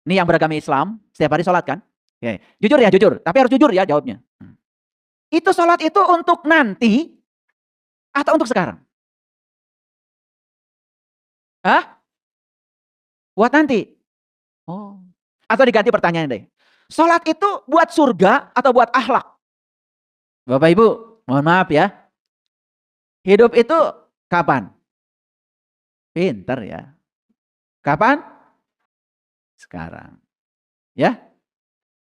Ini yang beragama Islam, setiap hari sholat kan? Oke. Jujur ya, jujur. Tapi harus jujur ya jawabnya. Itu sholat itu untuk nanti atau untuk sekarang? Hah? Buat nanti? Oh. Atau diganti pertanyaan deh. Sholat itu buat surga atau buat akhlak? Bapak Ibu, mohon maaf ya. Hidup itu kapan? Pinter ya. Kapan? Sekarang. Ya.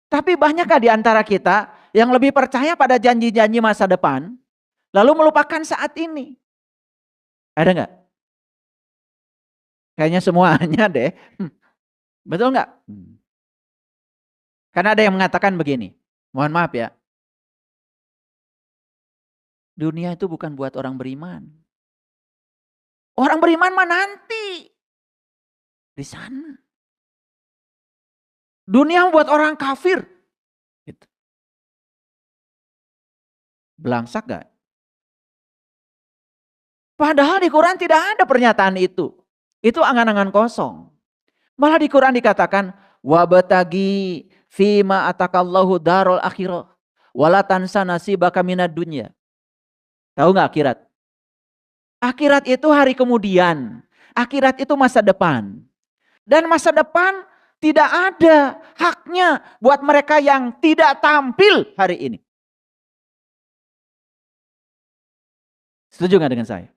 Tapi banyakkah di antara kita yang lebih percaya pada janji-janji masa depan, lalu melupakan saat ini? Ada nggak? Kayaknya semuanya deh. Betul nggak? Karena ada yang mengatakan begini. Mohon maaf ya. Dunia itu bukan buat orang beriman. Orang beriman mah nanti. Di sana. Dunia buat orang kafir. Gitu. Belangsak gak? Padahal di Quran tidak ada pernyataan itu. Itu angan-angan kosong. Malah di Quran dikatakan, wabtagi fima atakallahu darul akhirah wala tansa nasibaka minad dunya. Tahu nggak akhirat? Akhirat itu hari kemudian. Akhirat itu masa depan. Dan masa depan tidak ada haknya buat mereka yang tidak tampil hari ini. Setuju nggak dengan saya?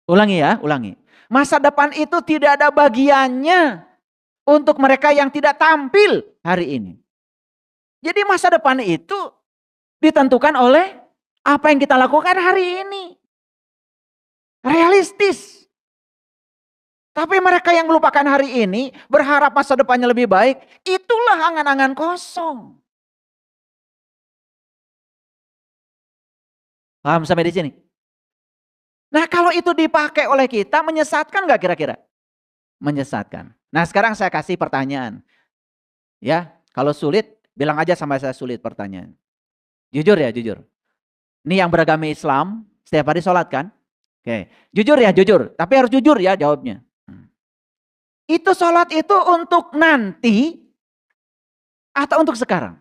Ulangi ya, ulangi. Masa depan itu tidak ada bagiannya untuk mereka yang tidak tampil hari ini. Jadi masa depan itu ditentukan oleh apa yang kita lakukan hari ini. Realistis. Tapi mereka yang melupakan hari ini, berharap masa depannya lebih baik, itulah angan-angan kosong. Paham sampai di sini? Nah kalau itu dipakai oleh kita, menyesatkan gak kira-kira? Menyesatkan. Nah sekarang saya kasih pertanyaan. Ya, kalau sulit, bilang aja sama saya sulit pertanyaan. Jujur ya, jujur. Ini yang beragama Islam, setiap hari sholat kan? Oke, jujur ya, jujur. Tapi harus jujur ya jawabnya. Itu sholat itu untuk nanti atau untuk sekarang?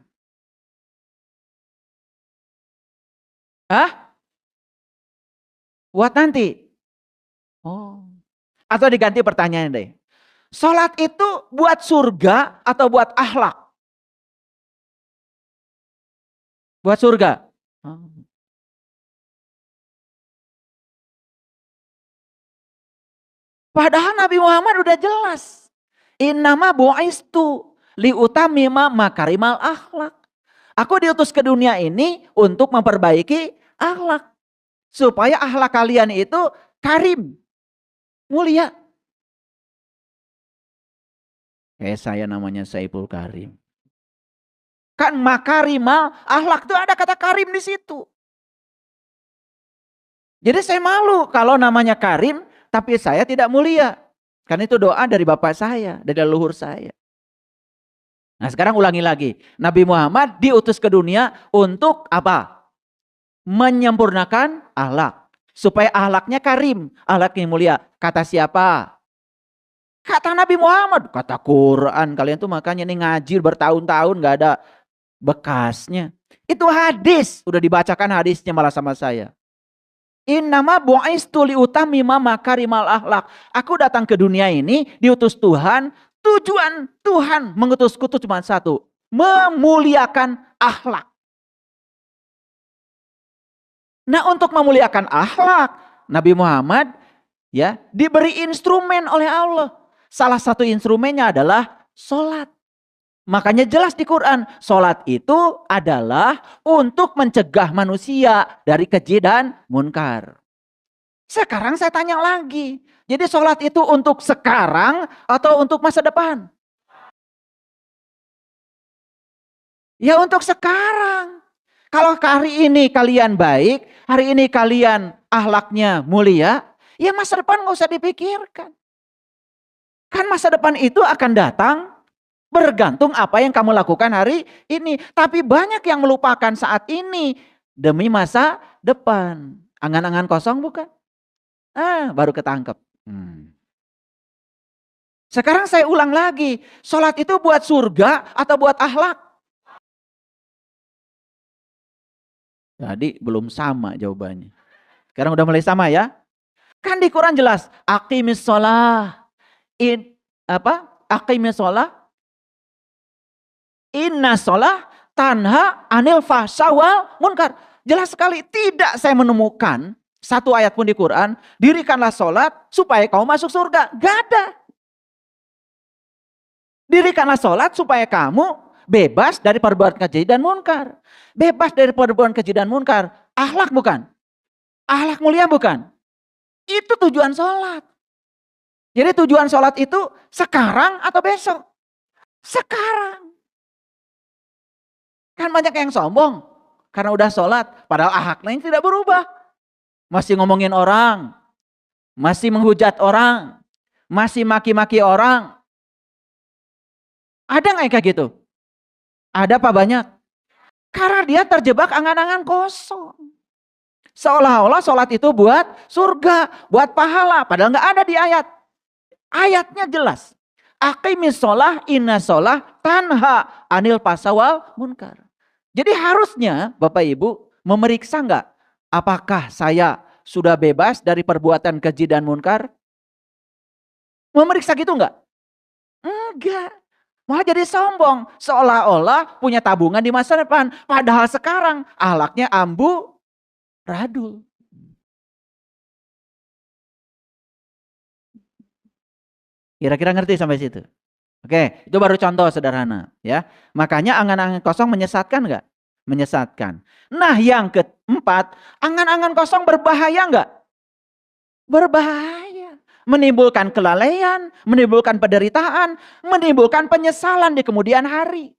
Hah? Buat nanti? Oh. Atau diganti pertanyaan deh. Sholat itu buat surga atau buat akhlak? Buat surga. Oh. Padahal Nabi Muhammad udah jelas. Innama bu'istu liutamima makarimal akhlak. Aku diutus ke dunia ini untuk memperbaiki akhlak. Supaya akhlak kalian itu karim. Mulia. Kayak saya namanya Saiful Karim. Kan makarimal akhlak itu ada kata karim di situ. Jadi saya malu kalau namanya karim tapi saya tidak mulia. Karena itu doa dari bapak saya, dari leluhur saya. Nah sekarang ulangi lagi. Nabi Muhammad diutus ke dunia untuk apa? Menyempurnakan akhlak. Supaya akhlaknya karim, akhlaknya mulia. Kata siapa? Kata Nabi Muhammad. Kata Quran. Kalian tuh makanya nih ngaji bertahun-tahun gak ada bekasnya. Itu hadis. Udah dibacakan hadisnya malah sama saya. Innama bu'istu liutamima makarimal akhlak. Aku datang ke dunia ini diutus Tuhan. Tujuan Tuhan mengutusku itu cuma satu. Memuliakan akhlak. Nah untuk memuliakan akhlak, Nabi Muhammad ya diberi instrumen oleh Allah. Salah satu instrumennya adalah sholat. Makanya jelas di Quran, sholat itu adalah untuk mencegah manusia dari keji dan munkar. Sekarang saya tanya lagi, jadi sholat itu untuk sekarang atau untuk masa depan? Ya untuk sekarang. Kalau hari ini kalian baik, hari ini kalian akhlaknya mulia, ya masa depan gak usah dipikirkan. Kan masa depan itu akan datang bergantung apa yang kamu lakukan hari ini. Tapi banyak yang melupakan saat ini demi masa depan. Angan-angan kosong bukan? Baru ketangkep. Sekarang saya ulang lagi. Sholat itu buat surga atau buat akhlak? Jadi belum sama jawabannya. Sekarang udah mulai sama ya. Kan di Quran jelas. Aqimis sholah. Aqimis sholah. Inna sholah tanha anil fahsya munkar. Jelas sekali tidak saya menemukan satu ayat pun di Quran. Dirikanlah sholat supaya kau masuk surga. Gak ada. Dirikanlah sholat supaya kamu bebas dari perbuatan keji dan munkar. Bebas dari perbuatan keji dan munkar. Akhlak bukan? Akhlak mulia bukan? Itu tujuan sholat. Jadi tujuan sholat itu sekarang atau besok? Sekarang. Kan banyak yang sombong. Karena udah sholat. Padahal akhlaknya tidak berubah. Masih ngomongin orang. Masih menghujat orang. Masih maki-maki orang. Ada nggak kayak gitu? Ada apa banyak? Karena dia terjebak angan-angan kosong. Seolah-olah sholat itu buat surga, buat pahala. Padahal nggak ada di ayat. Ayatnya jelas. Aqimis sholah inna sholah tanha anil pasawal munkar. Jadi harusnya Bapak Ibu memeriksa nggak? Apakah saya sudah bebas dari perbuatan keji dan munkar? Memeriksa gitu nggak? Enggak. Malah jadi sombong. Seolah-olah punya tabungan di masa depan. Padahal sekarang akhlaknya amburadul. Kira-kira ngerti sampai situ? Oke, itu baru contoh sederhana. Ya, makanya angan-angan kosong menyesatkan nggak? Menyesatkan. Nah yang keempat, angan-angan kosong berbahaya nggak? Berbahaya. Menimbulkan kelalaian, menimbulkan penderitaan, menimbulkan penyesalan di kemudian hari.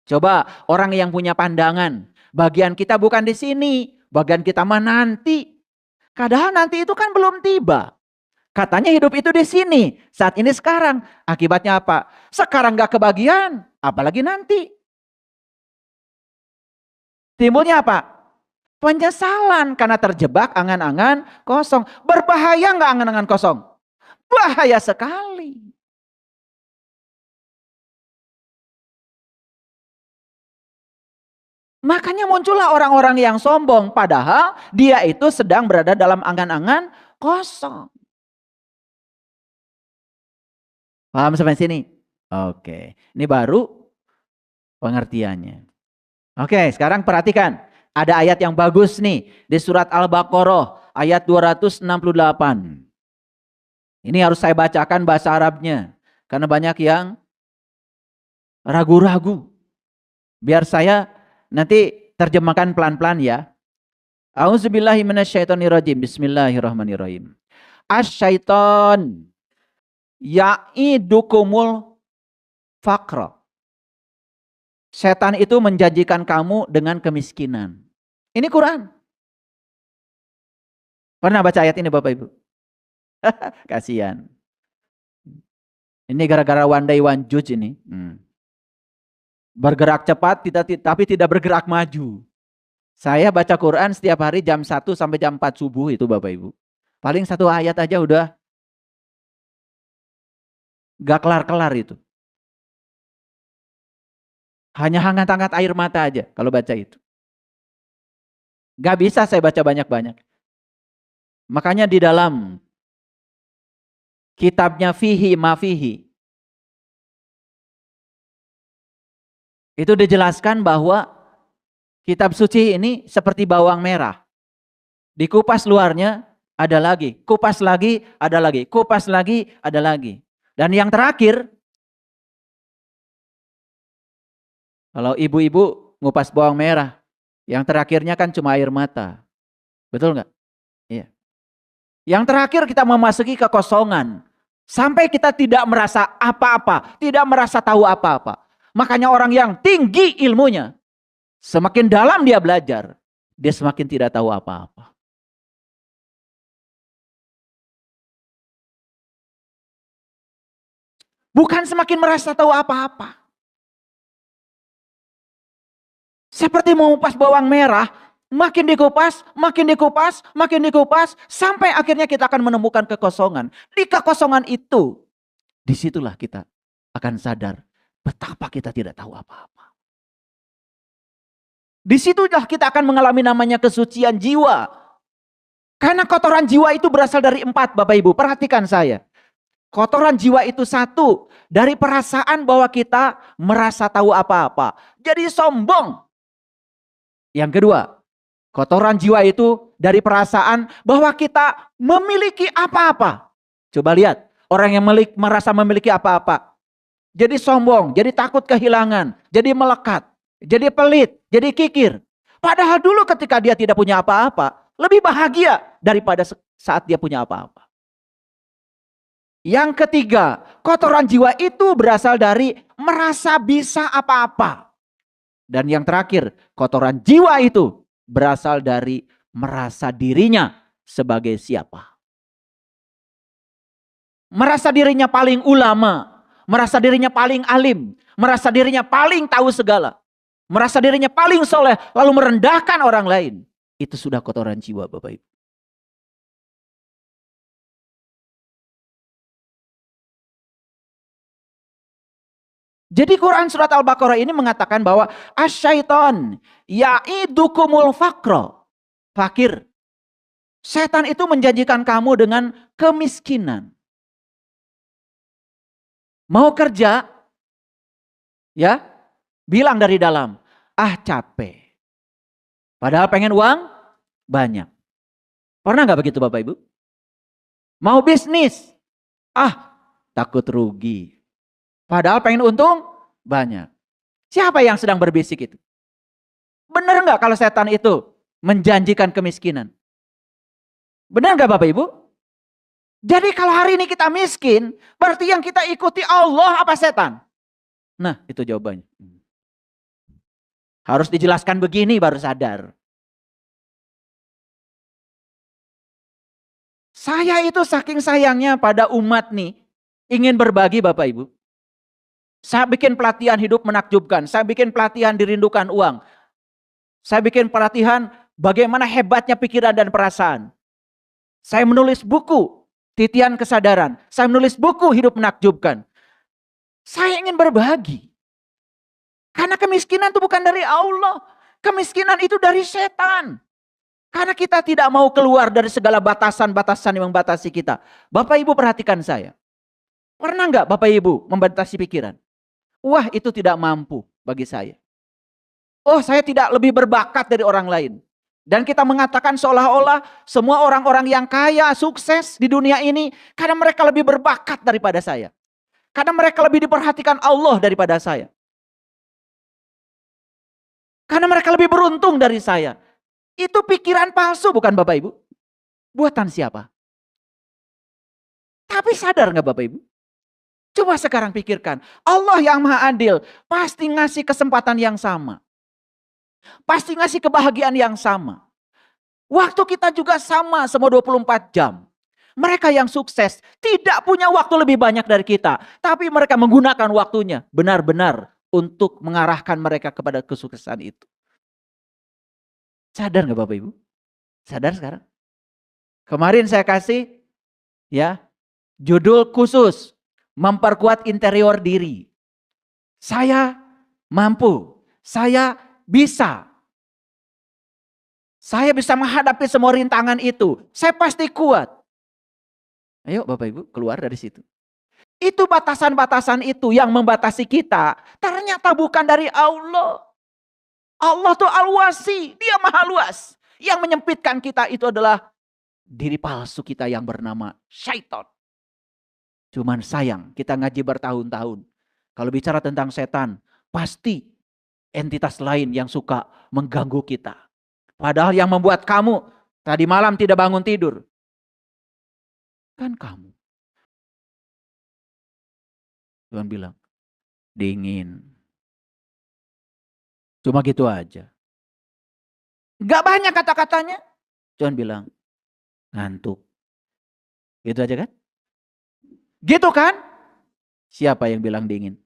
Coba orang yang punya pandangan, bagian kita bukan di sini, bagian kita mah nanti. Padahal nanti itu kan belum tiba. Katanya hidup itu di sini, saat ini sekarang. Akibatnya apa? Sekarang gak kebagian, apalagi nanti. Timbulnya apa? Penyesalan karena terjebak angan-angan kosong. Berbahaya gak angan-angan kosong? Bahaya sekali. Makanya muncullah orang-orang yang sombong. Padahal dia itu sedang berada dalam angan-angan kosong. Paham sampai sini? Oke. Ini baru pengertiannya. Oke, sekarang perhatikan. Ada ayat yang bagus nih. Di surat Al-Baqarah ayat 268. Ini harus saya bacakan bahasa Arabnya. Karena banyak yang ragu-ragu. Biar saya nanti terjemahkan pelan-pelan ya. A'udzubillahi minasyaitonirrajim. Bismillahirrahmanirrahim. Asyaiton ya'idukumul faqra. Setan itu menjanjikan kamu dengan kemiskinan. Ini Quran. Pernah baca ayat ini Bapak Ibu? Kasihan. Ini gara-gara one day one judge ini. Bergerak cepat tapi tidak bergerak maju. Saya baca Quran setiap hari jam 1 sampai jam 4 subuh itu Bapak Ibu. Paling satu ayat aja udah gak kelar-kelar itu. Hanya hangat-hangat air mata aja kalau baca itu. Gak bisa saya baca banyak-banyak. Makanya di dalam kitabnya Fihi Mafihi itu dijelaskan bahwa kitab suci ini seperti bawang merah. Dikupas luarnya ada lagi, kupas lagi ada lagi, kupas lagi ada lagi. Dan yang terakhir, kalau ibu-ibu ngupas bawang merah, yang terakhirnya kan cuma air mata. Betul nggak? Iya. Yang terakhir kita memasuki kekosongan. Sampai kita tidak merasa apa-apa. Tidak merasa tahu apa-apa. Makanya orang yang tinggi ilmunya. Semakin dalam dia belajar. Dia semakin tidak tahu apa-apa. Bukan semakin merasa tahu apa-apa. Seperti mengupas bawang merah. Makin dikupas, makin dikupas, makin dikupas, sampai akhirnya kita akan menemukan kekosongan. Di kekosongan itu, Disitulah kita akan sadar betapa kita tidak tahu apa-apa. Disitulah kita akan mengalami namanya kesucian jiwa. Karena kotoran jiwa itu berasal dari 4, Bapak Ibu. Perhatikan saya. Kotoran jiwa itu 1, dari perasaan bahwa kita merasa tahu apa-apa. Jadi sombong. Yang kedua, kotoran jiwa itu dari perasaan bahwa kita memiliki apa-apa. Coba lihat, orang yang merasa memiliki apa-apa. Jadi sombong, jadi takut kehilangan, jadi melekat, jadi pelit, jadi kikir. Padahal dulu ketika dia tidak punya apa-apa, lebih bahagia daripada saat dia punya apa-apa. Yang ketiga, kotoran jiwa itu berasal dari merasa bisa apa-apa. Dan yang terakhir, kotoran jiwa itu berasal dari merasa dirinya sebagai siapa. Merasa dirinya paling ulama, merasa dirinya paling alim, merasa dirinya paling tahu segala, merasa dirinya paling soleh, lalu merendahkan orang lain. Itu sudah kotoran jiwa, Bapak Ibu. Jadi Quran surat Al-Baqarah ini mengatakan bahwa asyaiton ya'idukumul faqra. Fakir. Setan itu menjanjikan kamu dengan kemiskinan. Mau kerja, ya, bilang dari dalam, capek. Padahal pengen uang banyak. Pernah nggak begitu Bapak Ibu? Mau bisnis, takut rugi. Padahal pengen untung banyak. Siapa yang sedang berbisik itu? Benar nggak kalau setan itu menjanjikan kemiskinan? Benar nggak Bapak Ibu? Jadi kalau hari ini kita miskin, berarti yang kita ikuti Allah apa setan? Nah, itu jawabannya. Harus dijelaskan begini baru sadar. Saya itu saking sayangnya pada umat nih, ingin berbagi Bapak Ibu. Saya bikin pelatihan hidup menakjubkan, saya bikin pelatihan dirindukan uang. Saya bikin pelatihan bagaimana hebatnya pikiran dan perasaan. Saya menulis buku Titian Kesadaran. Saya menulis buku Hidup Menakjubkan. Saya ingin berbagi. Karena kemiskinan itu bukan dari Allah. Kemiskinan itu dari setan. Karena kita tidak mau keluar dari segala batasan-batasan yang membatasi kita. Bapak Ibu perhatikan saya. Pernah nggak Bapak Ibu membatasi pikiran? Wah, itu tidak mampu bagi saya. Oh, saya tidak lebih berbakat dari orang lain. Dan kita mengatakan seolah-olah semua orang-orang yang kaya, sukses di dunia ini, karena mereka lebih berbakat daripada saya. Karena mereka lebih diperhatikan Allah daripada saya. Karena mereka lebih beruntung dari saya. Itu pikiran palsu bukan Bapak Ibu? Buatan siapa? Tapi sadar nggak Bapak Ibu? Coba sekarang pikirkan. Allah yang maha adil pasti ngasih kesempatan yang sama. Pasti ngasih kebahagiaan yang sama. Waktu kita juga sama semua 24 jam. Mereka yang sukses tidak punya waktu lebih banyak dari kita. Tapi mereka menggunakan waktunya benar-benar untuk mengarahkan mereka kepada kesuksesan itu. Sadar gak Bapak Ibu? Sadar sekarang? Kemarin saya kasih judul khusus. Memperkuat interior diri. Saya mampu. Saya bisa. Saya bisa menghadapi semua rintangan itu. Saya pasti kuat. Ayo Bapak Ibu keluar dari situ. Itu batasan-batasan itu yang membatasi kita. Ternyata bukan dari Allah. Allah tuh al-wasi. Dia maha luas. Yang menyempitkan kita itu adalah diri palsu kita yang bernama syaitan. Cuman sayang kita ngaji bertahun-tahun. Kalau bicara tentang setan. Pasti entitas lain yang suka mengganggu kita. Padahal yang membuat kamu tadi malam tidak bangun tidur. Kan kamu. Tuhan bilang, dingin. Cuma gitu aja. Gak banyak kata-katanya. Tuhan bilang, ngantuk. Gitu aja kan? Gitu kan? Siapa yang bilang dingin?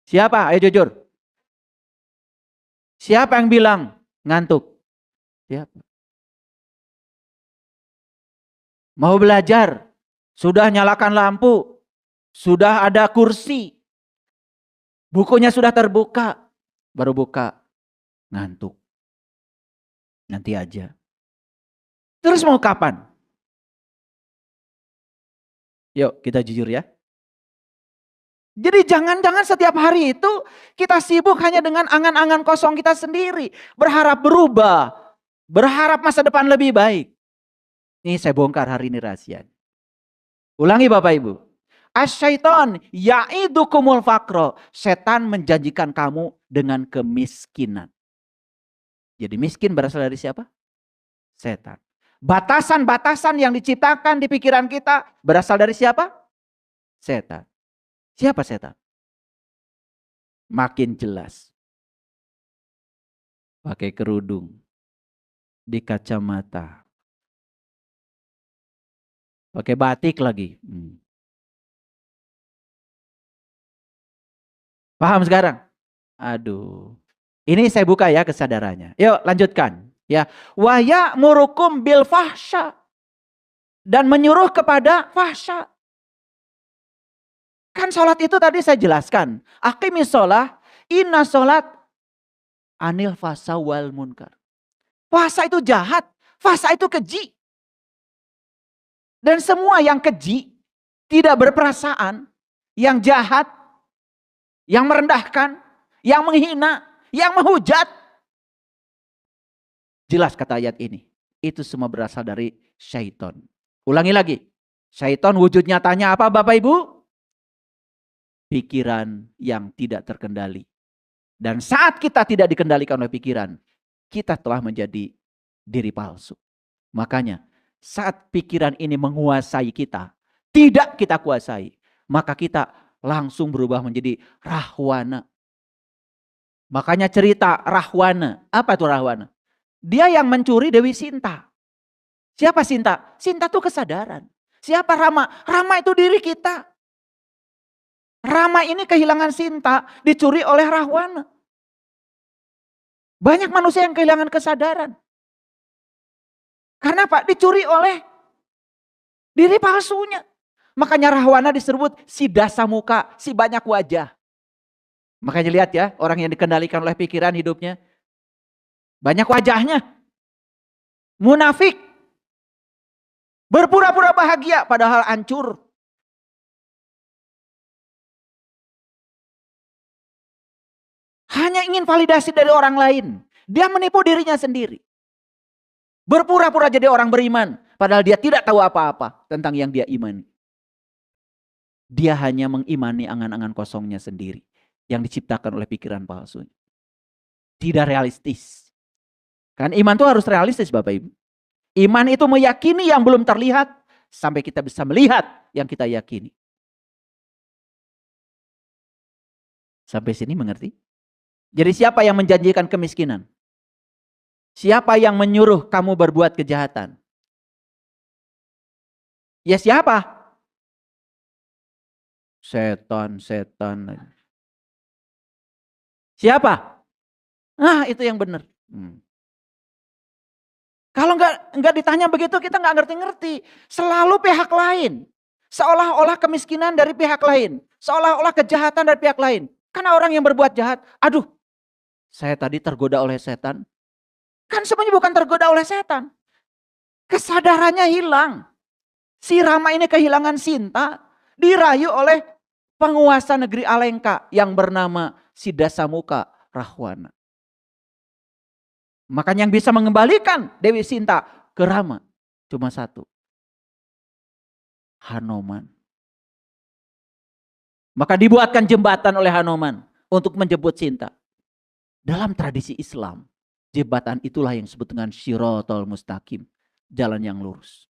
Siapa? Ayo jujur. Siapa yang bilang ngantuk? Siapa? Mau belajar? Sudah nyalakan lampu, sudah ada kursi, bukunya sudah terbuka, baru buka, ngantuk. Nanti aja. Terus mau kapan? Yuk kita jujur ya. Jadi jangan-jangan setiap hari itu kita sibuk hanya dengan angan-angan kosong kita sendiri. Berharap berubah, berharap masa depan lebih baik. Ini saya bongkar hari ini rahasia. Ulangi Bapak Ibu. Asyaiton ya'idukumul faqra. Setan menjanjikan kamu dengan kemiskinan. Jadi miskin berasal dari siapa? Setan. Batasan-batasan yang diciptakan di pikiran kita berasal dari siapa? Setan. Siapa setan? Makin jelas. Pakai kerudung. Di kacamata. Pakai batik lagi. Paham sekarang? Aduh. Ini saya buka ya kesadarannya. Yuk lanjutkan. Ya, wa ya'murukum bil fahsya, dan menyuruh kepada fahsya. Kan sholat itu tadi saya jelaskan. Aqimis sholah, inna sholat anil fasa wal munkar. Fahsya itu jahat, fahsya itu keji. Dan semua yang keji, tidak berperasaan, yang jahat, yang merendahkan, yang menghina, yang menghujat. Jelas kata ayat ini. Itu semua berasal dari syaitan. Ulangi lagi. Syaitan wujud nyatanya apa Bapak Ibu? Pikiran yang tidak terkendali. Dan saat kita tidak dikendalikan oleh pikiran, kita telah menjadi diri palsu. Makanya saat pikiran ini menguasai kita, tidak kita kuasai, maka kita langsung berubah menjadi rahwana. Makanya cerita Rahwana. Apa itu Rahwana? Dia yang mencuri Dewi Sinta. Siapa Sinta? Sinta itu kesadaran. Siapa Rama? Rama itu diri kita. Rama ini kehilangan Sinta, dicuri oleh Rahwana. Banyak manusia yang kehilangan kesadaran. Karena apa? Dicuri oleh diri palsunya. Makanya Rahwana disebut si dasa muka, si banyak wajah. Makanya lihat ya, orang yang dikendalikan oleh pikiran hidupnya, banyak wajahnya. Munafik. Berpura-pura bahagia padahal hancur. Hanya ingin validasi dari orang lain. Dia menipu dirinya sendiri. Berpura-pura jadi orang beriman. Padahal dia tidak tahu apa-apa tentang yang dia imani. Dia hanya mengimani angan-angan kosongnya sendiri. Yang diciptakan oleh pikiran palsu. Tidak realistis. Kan iman itu harus realistis Bapak Ibu. Iman itu meyakini yang belum terlihat sampai kita bisa melihat yang kita yakini. Sampai sini mengerti? Jadi siapa yang menjanjikan kemiskinan? Siapa yang menyuruh kamu berbuat kejahatan? Ya siapa? Setan. Siapa? Ah itu yang benar. Kalau nggak ditanya begitu kita nggak ngerti-ngerti. Selalu pihak lain. Seolah-olah kemiskinan dari pihak lain. Seolah-olah kejahatan dari pihak lain. Karena orang yang berbuat jahat, aduh saya tadi tergoda oleh setan. Kan sebenarnya bukan tergoda oleh setan. Kesadarannya hilang. Si Rama ini kehilangan Sinta. Dirayu oleh penguasa negeri Alengka yang bernama Sidasamuka Rahwana. Makanya yang bisa mengembalikan Dewi Sinta ke Rama cuma satu. Hanoman. Maka dibuatkan jembatan oleh Hanoman untuk menjemput Sinta. Dalam tradisi Islam, jembatan itulah yang disebut dengan Shiratal Mustaqim, jalan yang lurus.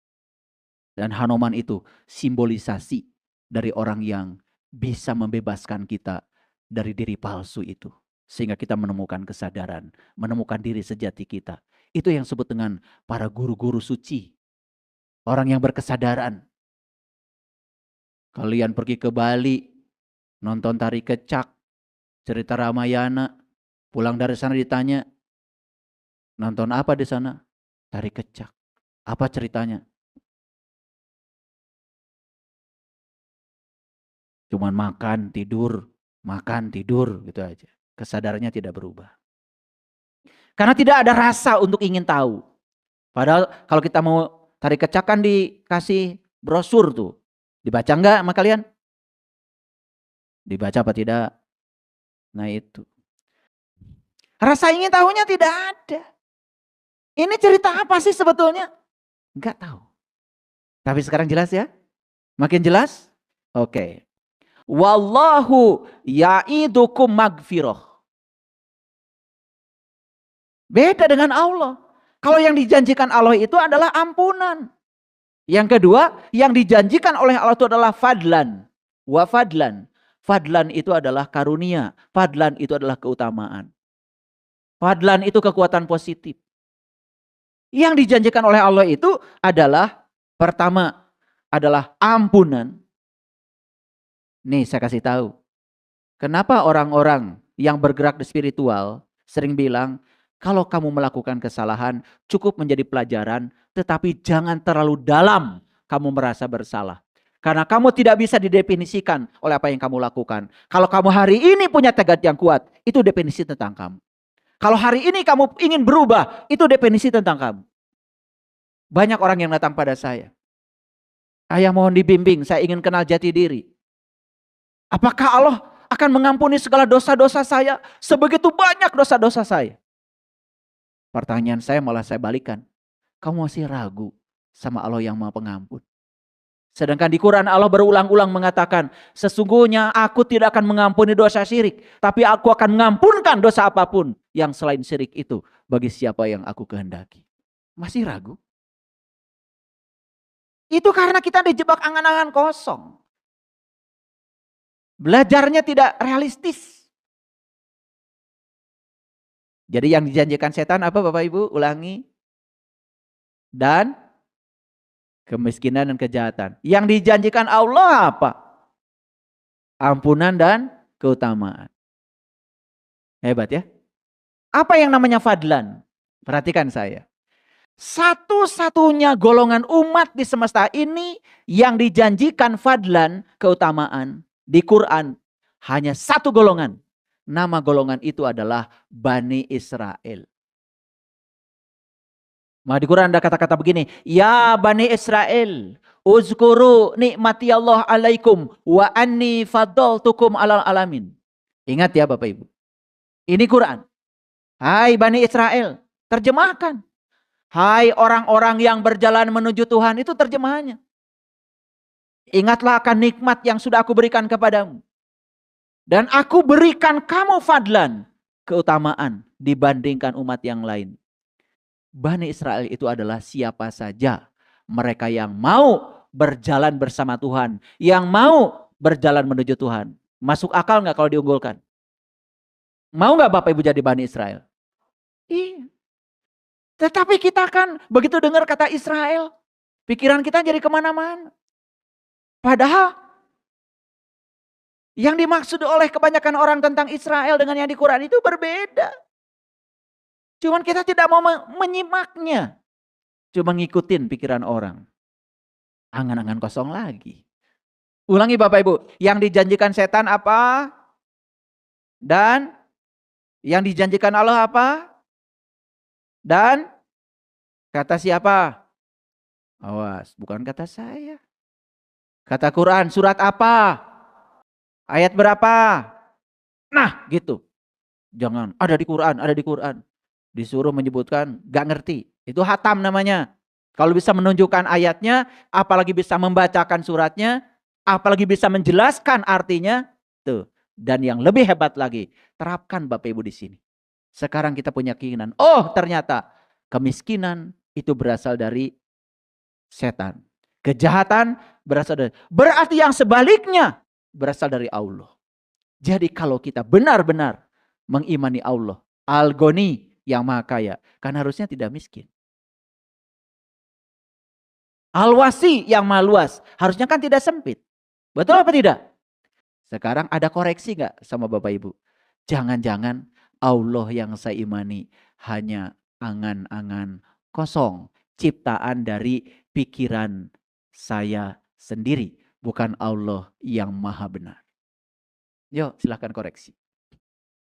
Dan Hanoman itu simbolisasi dari orang yang bisa membebaskan kita dari diri palsu itu. Sehingga kita menemukan kesadaran, menemukan diri sejati kita. Itu yang disebut dengan para guru-guru suci. Orang yang berkesadaran. Kalian pergi ke Bali, nonton tari kecak, cerita Ramayana, pulang dari sana ditanya, nonton apa di sana? Tari kecak. Apa ceritanya? Cuman makan, tidur gitu aja. Kesadarannya tidak berubah. Karena tidak ada rasa untuk ingin tahu. Padahal kalau kita mau tarik kecak kan dikasih brosur tuh. Dibaca enggak sama kalian? Dibaca apa tidak? Nah itu. Rasa ingin tahunya tidak ada. Ini cerita apa sih sebetulnya? Enggak tahu. Tapi sekarang jelas ya? Makin jelas? Oke. Wallahu ya'idukum magfirah. Beda dengan Allah. Kalau yang dijanjikan Allah itu adalah ampunan. Yang kedua, yang dijanjikan oleh Allah itu adalah fadlan. Wa fadlan. Fadlan itu adalah karunia. Fadlan itu adalah keutamaan. Fadlan itu kekuatan positif. Yang dijanjikan oleh Allah itu adalah pertama adalah ampunan. Nih saya kasih tahu. Kenapa orang-orang yang bergerak di spiritual sering bilang, kalau kamu melakukan kesalahan cukup menjadi pelajaran, tetapi jangan terlalu dalam kamu merasa bersalah. Karena kamu tidak bisa didefinisikan oleh apa yang kamu lakukan. Kalau kamu hari ini punya tekad yang kuat, itu definisi tentang kamu. Kalau hari ini kamu ingin berubah, itu definisi tentang kamu. Banyak orang yang datang pada saya. Ayah mohon dibimbing, saya ingin kenal jati diri. Apakah Allah akan mengampuni segala dosa-dosa saya? Sebegitu banyak dosa-dosa saya. Pertanyaan saya malah saya balikan. Kamu masih ragu sama Allah yang Maha Pengampun. Sedangkan di Quran Allah berulang-ulang mengatakan, sesungguhnya aku tidak akan mengampuni dosa syirik, tapi aku akan mengampunkan dosa apapun yang selain syirik itu bagi siapa yang aku kehendaki. Masih ragu? Itu karena kita dijebak angan-angan kosong. Belajarnya tidak realistis. Jadi yang dijanjikan setan apa Bapak Ibu? Ulangi. Dan kemiskinan dan kejahatan. Yang dijanjikan Allah apa? Ampunan dan keutamaan. Hebat ya. Apa yang namanya fadlan? Perhatikan saya. Satu-satunya golongan umat di semesta ini yang dijanjikan fadlan, keutamaan di Quran. Hanya satu golongan. Nama golongan itu adalah Bani Israel. Maka di Quran ada kata-kata begini. Ya Bani Israel, uzkuru nikmati Allah alaikum wa anni faddaltukum alal alamin. Ingat ya Bapak Ibu. Ini Quran. Hai Bani Israel, terjemahkan. Hai orang-orang yang berjalan menuju Tuhan, itu terjemahannya. Ingatlah akan nikmat yang sudah aku berikan kepadamu. Dan aku berikan kamu fadlan, keutamaan dibandingkan umat yang lain. Bani Israel itu adalah siapa saja. Mereka yang mau berjalan bersama Tuhan. Yang mau berjalan menuju Tuhan. Masuk akal gak kalau diunggulkan? Mau gak Bapak Ibu jadi Bani Israel? Iya. Tetapi kita kan begitu dengar kata Israel, pikiran kita jadi kemana-mana. Padahal yang dimaksud oleh kebanyakan orang tentang Israel dengan yang di Quran itu berbeda. Cuman kita tidak mau menyimaknya. Cuma ngikutin pikiran orang. Angan-angan kosong lagi. Ulangi Bapak Ibu. Yang dijanjikan setan apa? Dan yang dijanjikan Allah apa? Dan kata siapa? Awas, bukan kata saya. Kata Quran, surat apa? Ayat berapa? Nah gitu. Jangan, ada di Quran, ada di Quran. Disuruh menyebutkan, gak ngerti. Itu hatam namanya. Kalau bisa menunjukkan ayatnya, apalagi bisa membacakan suratnya, apalagi bisa menjelaskan artinya. Tuh. Dan yang lebih hebat lagi, terapkan Bapak Ibu di sini. Sekarang kita punya keinginan. Oh ternyata kemiskinan itu berasal dari setan. Kejahatan berasal dari. Berarti yang sebaliknya berasal dari Allah. Jadi kalau kita benar-benar mengimani Allah, Al-Ghani yang Maha Kaya, kan harusnya tidak miskin. Al-Wasi yang Maha Luas, harusnya kan tidak sempit. Betul apa tidak? Sekarang ada koreksi gak sama Bapak Ibu? Jangan-jangan Allah yang saya imani hanya angan-angan kosong, ciptaan dari pikiran saya sendiri. bukan Allah yang maha benar. Yuk silahkan koreksi.